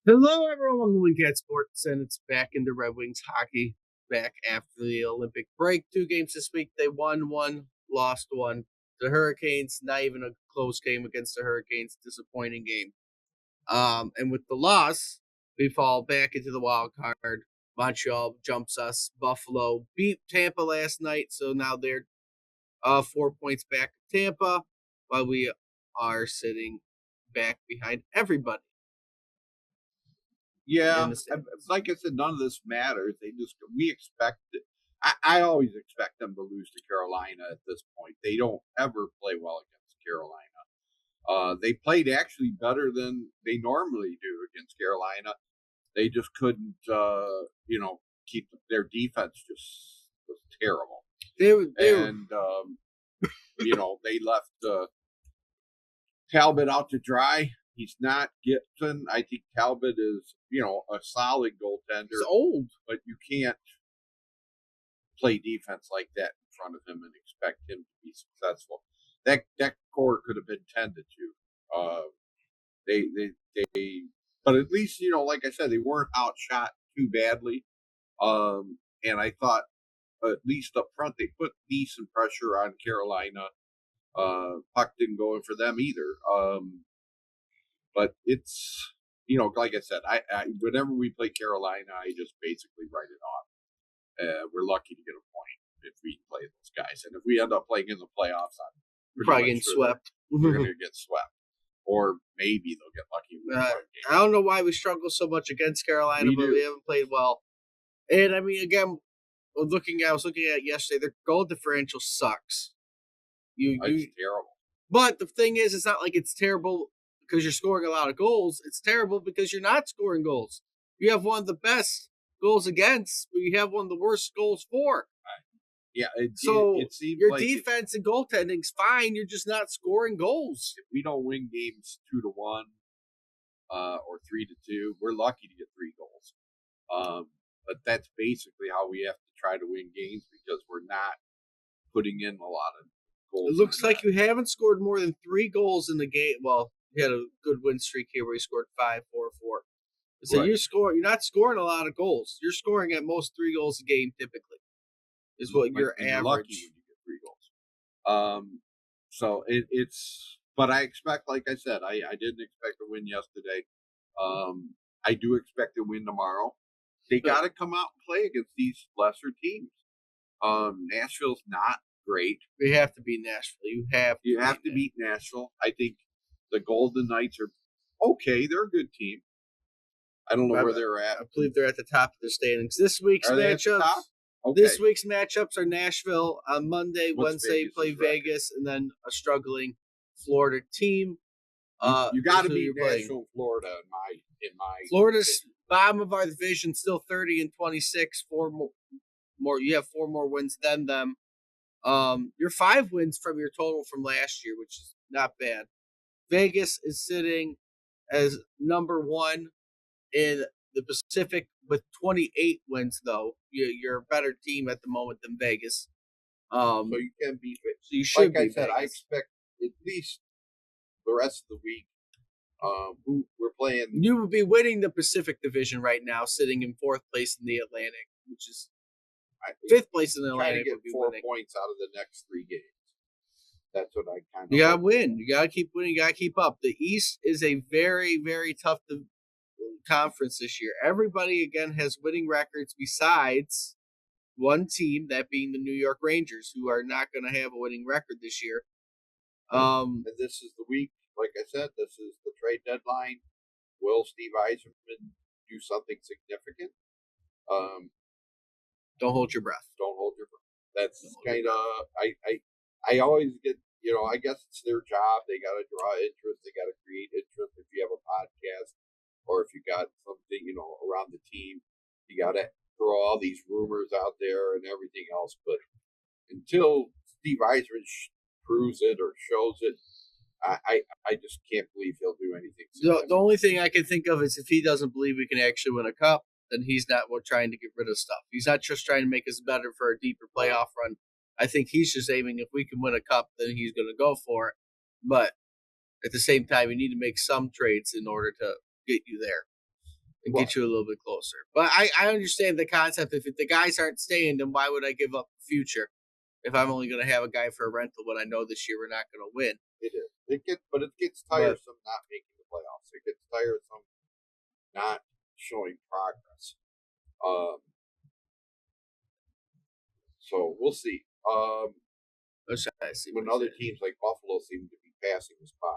Hello, everyone. Welcome to Wingcat Sports, and it's back into Red Wings hockey. Back after the Olympic break. 2 games this week. They won one, lost one. The Hurricanes, not even a close game against the Hurricanes. Disappointing game. And with the loss, we fall back into the wild card. Montreal jumps us. Buffalo beat Tampa last night, so now they're 4 points back of Tampa, while we are sitting back behind everybody. Yeah, like I said, none of this matters. We expect it. I always expect them to lose to Carolina at this point. They don't ever play well against Carolina. They played actually better than they normally do against Carolina. They just couldn't, keep their defense just was terrible. They left Talbot out to dry. He's not Gibson. I think Talbot is, a solid goaltender. He's old, but you can't play defense like that in front of him and expect him to be successful. That core could have been 10-2. But at least, like I said, they weren't outshot too badly. And I thought, at least up front, they put decent pressure on Carolina. Puck didn't go in for them either. But it's, like I said, I whenever we play Carolina, I just basically write it off. We're lucky to get a point if we play those guys. And if we end up playing in the playoffs, we're probably getting swept. We're going to get swept. Or maybe they'll get lucky. I don't know why we struggle so much against Carolina, but we haven't played well. And, I mean, again, I was looking at yesterday, their goal differential sucks. It's terrible. But the thing is, it's not like it's terrible because you're scoring a lot of goals. It's terrible because you're not scoring goals. You have one of the best goals against, but you have one of the worst goals for. Yeah. It your like defense and goaltending's fine. You're just not scoring goals. If we don't win games 2-1 or 3-2, we're lucky to get 3 goals. But that's basically how we have to try to win games because we're not putting in a lot of goals. It looks like you haven't scored more than 3 goals in the game. Well, you had a good win streak here where you scored 5, 4, 4. So right. You're not scoring a lot of goals. You're scoring at most 3 goals a game typically. Is what your average. You're lucky when you get 3 goals. So it's, but I expect, like I said, I didn't expect a win yesterday. I do expect a win tomorrow. They got to come out and play against these lesser teams. Nashville's not great. You have to beat Nashville. You have to beat Nashville. I think the Golden Knights are okay. They're a good team. I don't know where they're at. I believe they're at the top of the standings. This week's matchups. Okay. This week's matchups are Nashville on Monday. Wednesday, play Vegas, and then a struggling Florida team. You got to beat Nashville, Florida. In my Florida's bottom of our division, still 30-26. 4 more. You have 4 more wins than them. You're 5 wins from your total from last year, which is not bad. Vegas is sitting as number 1 in the Pacific with 28 wins, though. You're a better team at the moment than Vegas. So you can beat Vegas. So you should like I said, Vegas. I expect at least the rest of the week. Who we're playing. You would be winning the Pacific Division right now, sitting in 4th place in the Atlantic, which is 5th place in the Atlantic. Trying to get 4 points out of the next 3 games. That's what I kind of. You gotta win. You gotta keep winning. You gotta keep up. The East is a very, very tough conference this year. Everybody again has winning records besides one team, that being the New York Rangers, who are not going to have a winning record this year. And this is the week, like I said, this is the trade deadline. Will Steve Yzerman do something significant? Don't hold your breath. Don't hold your breath. That's kind of I always get, I guess it's their job. They got to draw interest. They got to create interest. If you have a podcast, or if you got something, around the team, you got to throw all these rumors out there and everything else. But until Steve Yzerman proves it or shows it, I just can't believe he'll do anything. The only thing I can think of is if he doesn't believe we can actually win a cup, then he's not trying to get rid of stuff. He's not just trying to make us better for a deeper playoff run. I think he's just aiming if we can win a cup, then he's going to go for it. But at the same time, you need to make some trades in order to get you there. and get you a little bit closer. But I understand the concept. If the guys aren't staying, then why would I give up the future if I'm only going to have a guy for a rental when I know this year we're not going to win? It is. But it gets tiresome not making the playoffs. It gets tiresome not showing progress. So we'll see. When other teams like Buffalo seem to be passing us by.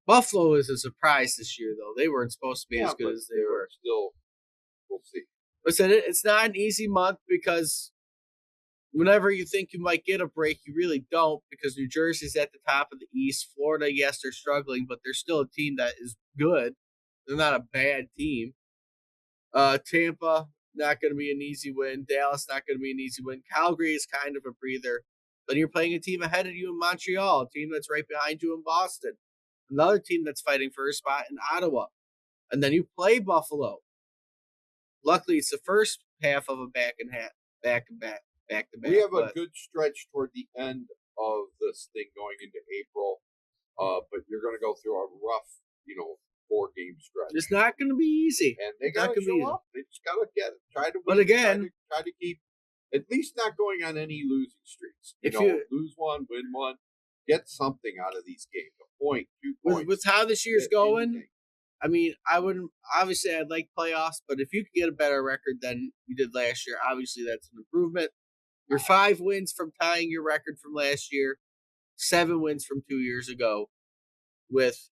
Buffalo is a surprise this year, though. They weren't supposed to be as good as they were. Still, we'll see. Listen, it's not an easy month because whenever you think you might get a break, you really don't because New Jersey's at the top of the East. Florida, yes, they're struggling, but they're still a team that is good. They're not a bad team. Tampa, not going to be an easy win. Dallas, not going to be an easy win. Calgary is kind of a breather. Then you're playing a team ahead of you in Montreal, a team that's right behind you in Boston. Another team that's fighting for a spot in Ottawa. And then you play Buffalo. Luckily, it's the first half of a back to back. We have a good stretch toward the end of this thing going into April. But you're going to go through a rough, 4-game stretch. It's not going to be easy. And they got to show up. They just got to get it. Try to win. But again, try to keep at least not going on any losing streaks. You lose one, win one, get something out of these games. A point, 2 points. With how this year's going, I mean, obviously I'd like playoffs, but if you could get a better record than you did last year, obviously that's an improvement. You're 5 wins from tying your record from last year, 7 wins from 2 years ago, with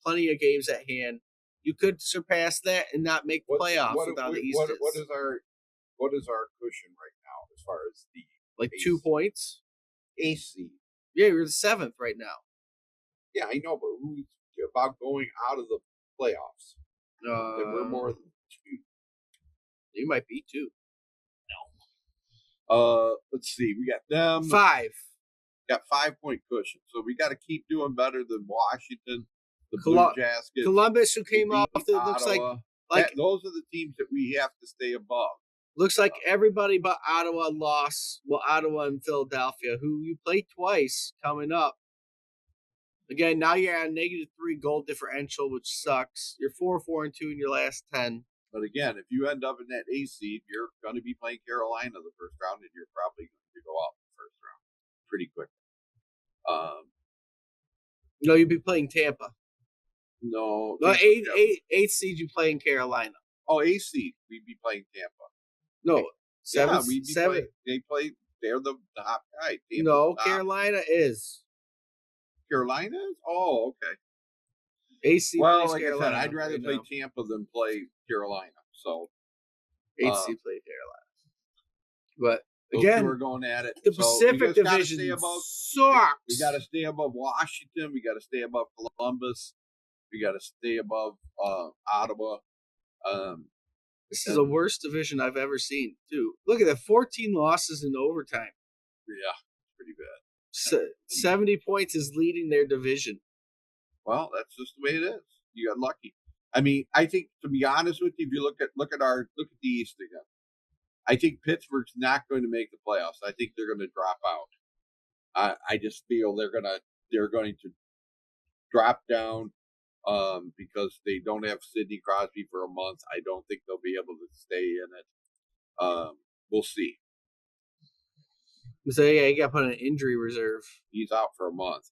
plenty of games at hand. You could surpass that and not make the playoffs without the East. What is our cushion right now as far as the 2 points? AC. Yeah, you're the 7th right now. Yeah, I know, but who's about going out of the playoffs? And we're more than 2. You might be 2. No. Let's see. We got them 5. Got 5-point cushion, so we got to keep doing better than Washington, the Blue Jackets, Columbus, who came off. It looks like those are the teams that we have to stay above. Looks like everybody but Ottawa lost. Well, Ottawa and Philadelphia, who you play twice coming up. Again, now you're at a -3 goal differential, which sucks. You're 4-4-2 in your last 10. But again, if you end up in that A seed, you're going to be playing Carolina the first round, and you're probably going to go out the first round pretty quick. No, you'd be playing Tampa. No, 8 seed you play in Carolina. Oh, A seed, we'd be playing Tampa. No, 7. Yeah, we'd be 7. They're the top guy. Tampa's no, Carolina is. Carolina is? Oh, okay. AC. Well, like Carolina, I said, I'd rather play Tampa than play Carolina. So AC play Carolina, but again, we're going at it. The Pacific Division sucks. We got to stay above Washington. We got to stay above Columbus. We got to stay above Ottawa. This is the worst division I've ever seen, too. Look at that, 14 losses in overtime. Yeah, pretty bad. 70 points is leading their division. Well, that's just the way it is. You got lucky. I mean, I think, to be honest with you, if you look at the East again, I think Pittsburgh's not going to make the playoffs. I think they're going to drop out. I just feel they're going to drop down because they don't have Sidney Crosby for a month. I don't think they'll be able to stay in it. We'll see. So yeah, he got put on an injury reserve. He's out for a month.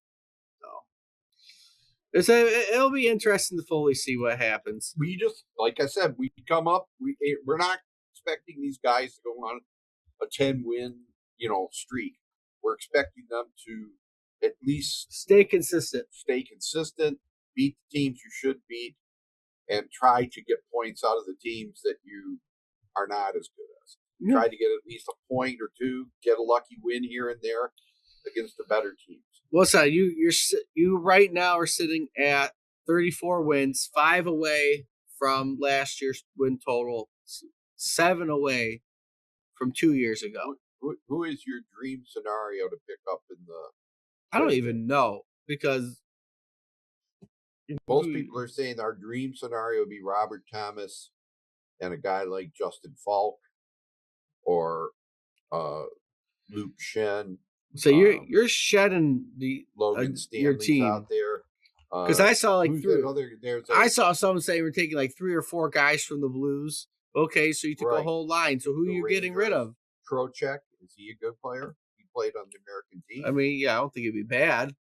It'll be interesting to fully see what happens. We just, like I said, we come up. We're not expecting these guys to go on a 10-win, streak. We're expecting them to at least stay consistent, beat the teams you should beat, and try to get points out of the teams that you are not as good as. Try to get at least a point or two, get a lucky win here and there against the better teams. What's that? You right now are sitting at 34 wins, 5 away from last year's win total, 7 away from 2 years ago. Who is your dream scenario to pick up in the? I don't even know because most people are saying our dream scenario would be Robert Thomas and a guy like Justin Falk or Luke Shen. So you're shedding Logan Stanley's your team out there. Because I saw like I saw someone say we're taking like 3 or 4 guys from the Blues. Okay, so you took a whole line. So who are you getting rid of? Trocheck, is he a good player? He played on the American team. I mean, yeah, I don't think it'd be bad.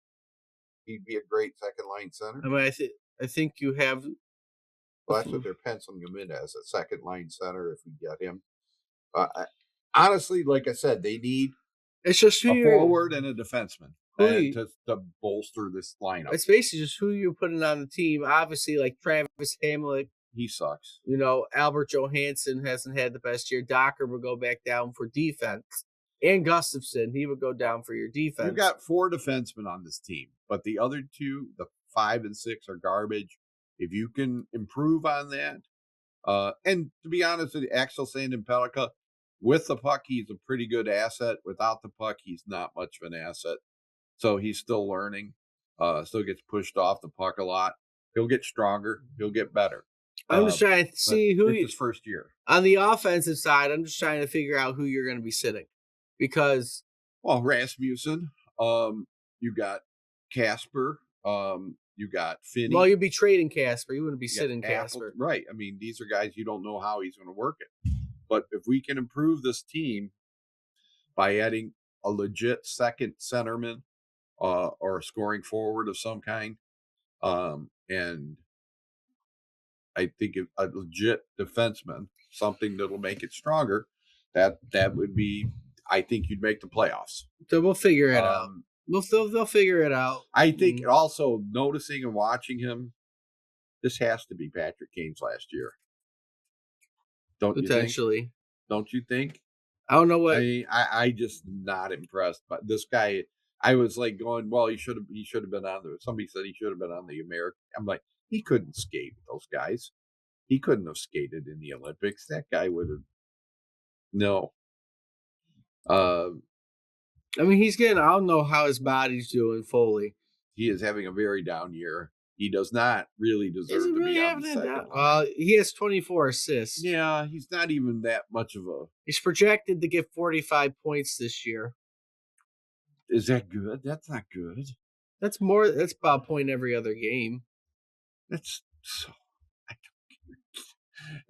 He'd be a great second line center. I mean, I think you have. Well, that's what they're penciling him in as, a second line center if we get him. Honestly, like I said, they need it's just a forward and a defenseman to bolster this lineup. It's basically just who you're putting on the team. Obviously, like Travis Hamonic, he sucks. You know, Albert Johansson hasn't had the best year. Docker would go back down for defense. And Gustafson, he would go down for your defense. You've got 4 defensemen on this team, but the other 2, the 5 and 6, are garbage. If you can improve on that, and to be honest with you, Axel Sandin-Pellikka, with the puck, he's a pretty good asset. Without the puck, he's not much of an asset. So he's still learning. Still gets pushed off the puck a lot. He'll get stronger. He'll get better. I'm just trying to see who his first year. On the offensive side, I'm just trying to figure out who you're going to be sitting. Because Rasmussen, you got Casper, you got Finney. Well, you'd be trading Casper. You wouldn't be sitting Casper. Right. I mean, these are guys you don't know how he's going to work it. But if we can improve this team by adding a legit second centerman or a scoring forward of some kind, and I think a legit defenseman, something that'll make it stronger, that would be, I think you'd make the playoffs. So we'll figure it out. They'll figure it out. I think also noticing and watching him, this has to be Patrick Kane's last year. Potentially. Don't you think? I don't know what. I mean, I just not impressed by this guy. I was like going, well, he should have been on there. Somebody said he should have been on the American. I'm like, he couldn't skate with those guys. He couldn't have skated in the Olympics. That guy would have. No. I mean, he's getting. I don't know how his body's doing fully. He is having a very down year. He does not really deserve to be on the second line. He has 24 assists. Yeah, he's not even that much of a. He's projected to get 45 points this year. Is that good? That's not good. That's more. That's about a point every other game. That's so.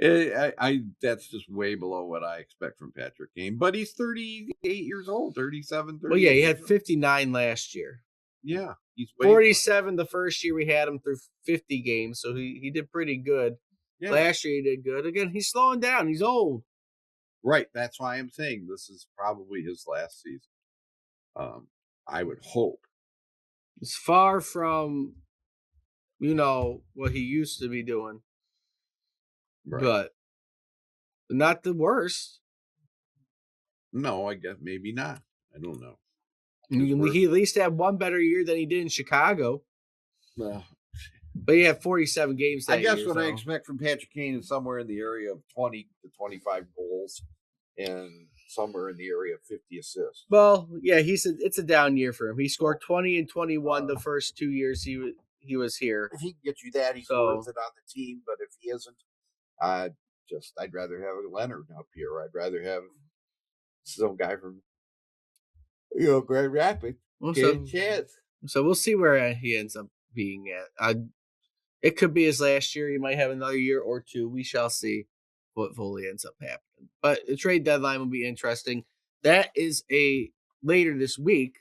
I that's just way below what I expect from Patrick Kane. But he's 38 years old, 37. Well, yeah, he had 59 last year. Yeah, he's 47 the first year we had him through 50 games, so he did pretty good. Yeah. Last year he did good. Again, he's slowing down. He's old. Right. That's why I'm saying this is probably his last season. I would hope. It's far from, what he used to be doing. Right. But not the worst. No, I guess maybe not. I don't know. He at least had one better year than he did in Chicago. Well, but he had 47 games that year. I guess what I expect from Patrick Kane is somewhere in the area of 20 to 25 goals and somewhere in the area of 50 assists. Well, yeah, it's a down year for him. He scored 20 and 21 the first 2 years he was here. If he can get you that, he's worth it on the team. But if he isn't, I'd rather have a Leonard up here. I'd rather have some guy from Grand Rapids. So we'll see where he ends up being at. It could be his last year. He might have another year or two. We shall see what fully ends up happening. But the trade deadline will be interesting. That is later this week.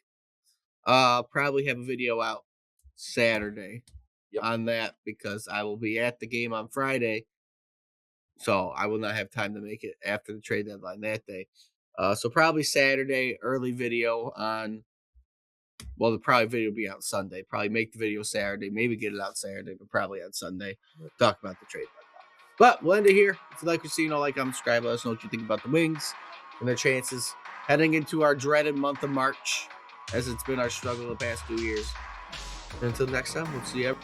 Probably have a video out Saturday on that because I will be at the game on Friday. So I will not have time to make it after the trade deadline that day. So probably Saturday, early video on. Well, the probably video will be out Sunday. Probably make the video Saturday. Maybe get it out Saturday, but probably on Sunday. We'll talk about the trade deadline. But we'll end it here. If you like what you see, like, comment, subscribe. Let us know what you think about the Wings and their chances heading into our dreaded month of March, as it's been our struggle the past 2 years. And until next time, we'll see you.